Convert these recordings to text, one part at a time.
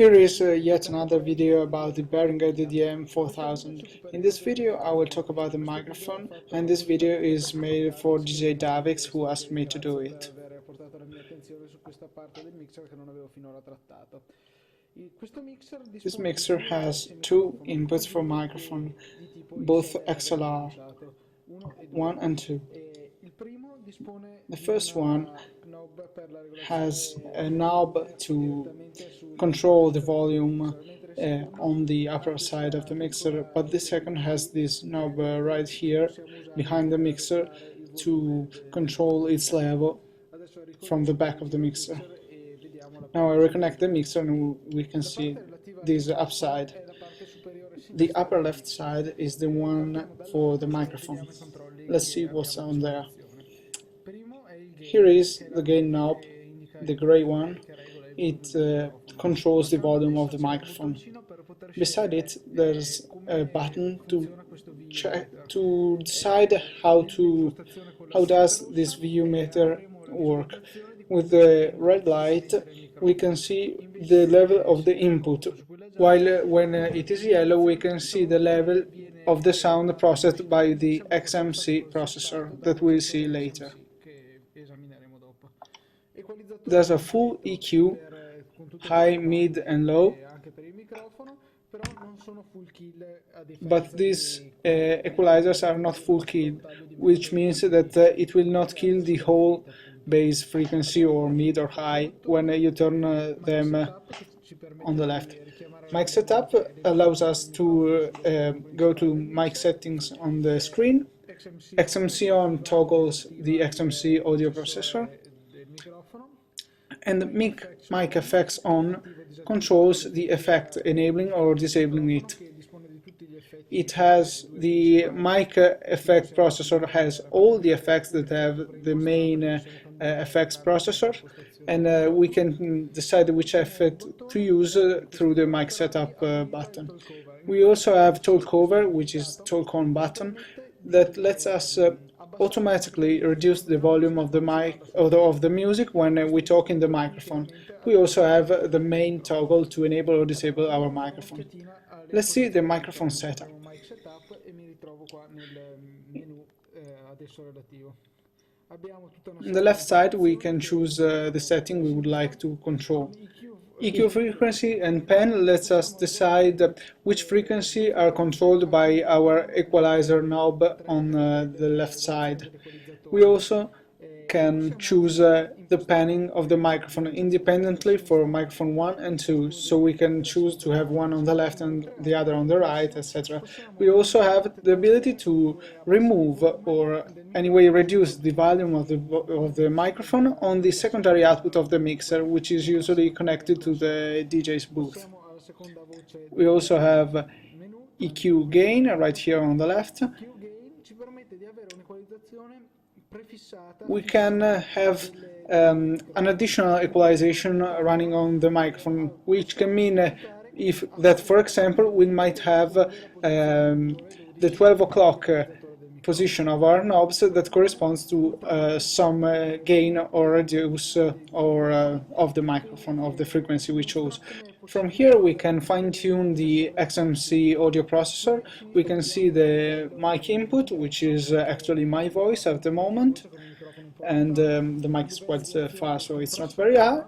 Here is yet another video about the Behringer DDM-4000. In this video I will talk about the microphone, and this video is made for DJ Davix, who asked me to do it. This mixer has two inputs for microphone, both XLR 1 and 2. The first one has a knob to control the volume on the upper side of the mixer, but the second has this knob right here behind the mixer to control its level from the back of the mixer. Now I reconnect the mixer and we can see this upside. The upper left side is the one for the microphone. Let's see what's on there. Here is the gain knob, the gray one. It controls the volume of the microphone. Beside it, there's a button to decide how does this VU meter work. With the red light, we can see the level of the input, while when it is yellow, we can see the level of the sound processed by the XMC processor that we'll see later. There's a full EQ, high, mid and low, but these equalizers are not full killed, which means that it will not kill the whole bass frequency or mid or high when you turn them on the left. Mic setup allows us to go to mic settings on the screen. XMC on toggles the XMC audio processor, and mic effects on controls the effect, enabling or disabling it. It has the mic effect processor has all the effects that have the main effects processor, and we can decide which effect to use through the mic setup button. We also have talk over, which is talk on button, that lets us automatically reduce the volume of the mic of the music when we talk in the microphone. We also have the main toggle to enable or disable our microphone. Let's see the microphone setup. On the left side we can choose the setting we would like to control. EQ frequency and pen lets us decide which frequency are controlled by our equalizer knob on the left side. We also can choose the panning of the microphone independently for microphone 1 and 2, so we can choose to have one on the left and the other on the right, etc. We also have the ability to remove or anyway reduce the volume of the microphone on the secondary output of the mixer, which is usually connected to the DJ's booth. We also have EQ gain right here on the left. We can have an additional equalization running on the microphone, which can mean that, for example, we might have the 12 o'clock position of our knobs that corresponds to some gain or reduce of the microphone, of the frequency we chose. From here we can fine-tune the XMC audio processor. We can see the mic input, which is actually my voice at the moment, and the mic is quite far, so it's not very high.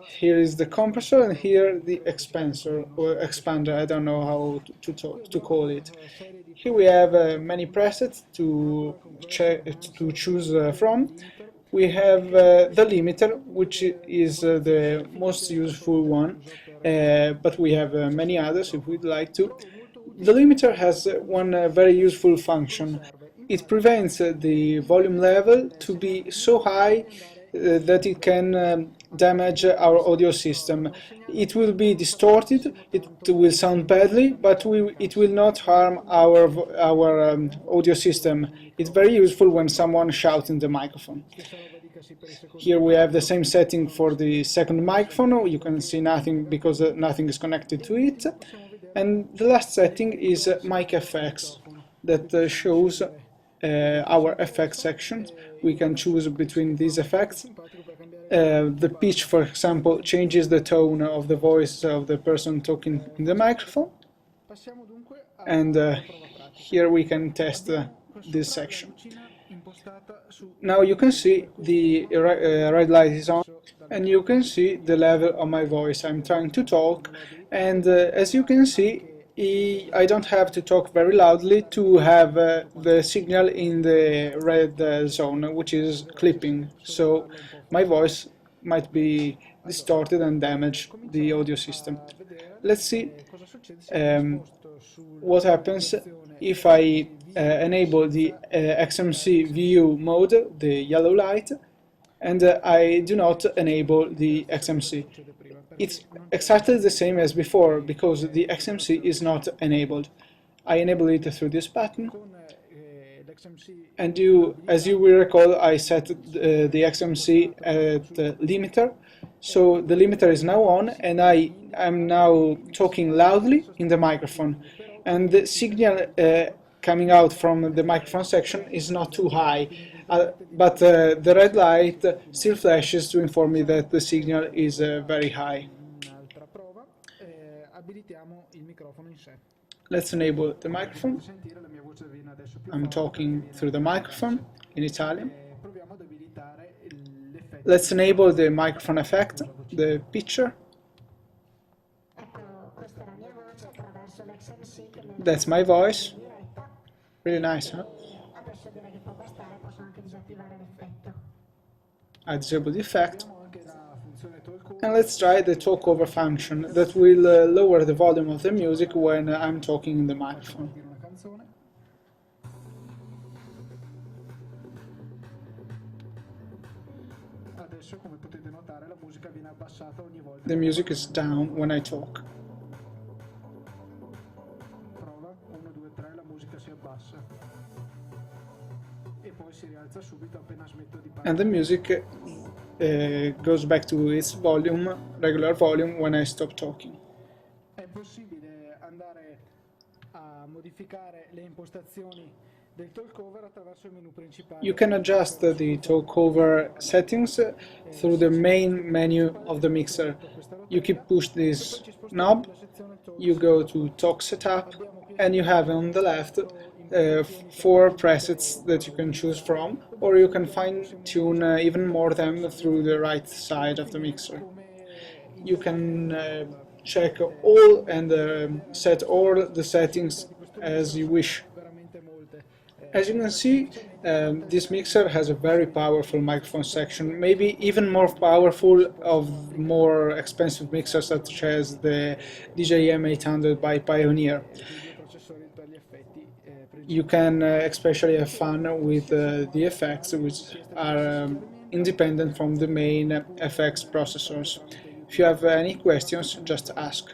Here is the compressor, and here the expander, I don't know how to call it. Here we have many presets to choose from. We have the limiter, which is the most useful one, but we have many others if we'd like to. The limiter has one very useful function. It prevents the volume level to be so high that it can damage our audio system. It will be distorted, it will sound badly, but it will not harm our audio system. It's very useful when someone shouts in the microphone. Here we have the same setting for the second microphone. You can see nothing because nothing is connected to it. And the last setting is mic effects, that shows our effects section. We can choose between these effects. The pitch, for example, changes the tone of the voice of the person talking in the microphone. And here we can test this section. Now you can see the red light is on, and you can see the level of my voice. I'm trying to talk, and as you can see, I don't have to talk very loudly to have the signal in the red zone, which is clipping, so my voice might be distorted and damage the audio system. Let's see what happens if I enable the XMC view mode, the yellow light, and I do not enable the XMC. It's exactly the same as before, because the XMC is not enabled. I enable it through this button, and as you will recall, I set the XMC at limiter, so the limiter is now on, and I am now talking loudly in the microphone, and the signal coming out from the microphone section is not too high, but the red light still flashes to inform me that the signal is very high. Let's enable the microphone. I'm talking through the microphone in Italian. Let's enable the microphone effect, the picture. That's my voice. Really nice, huh? I disable the effect. And let's try the talk over function that will lower the volume of the music when I'm talking in the microphone. The music is down when I talk. And the music goes back to its volume, regular volume, when I stop talking. You can adjust the talkover settings through the main menu of the mixer. You keep push this knob, you go to Talk Setup, and you have on the left 4 presets that you can choose from, or you can fine-tune even more them through the right side of the mixer. You can check all and set all the settings as you wish. As you can see, this mixer has a very powerful microphone section, maybe even more powerful of more expensive mixers such as the DJM-800 by Pioneer. You can especially have fun with the effects, which are independent from the main FX processors. If you have any questions, just ask.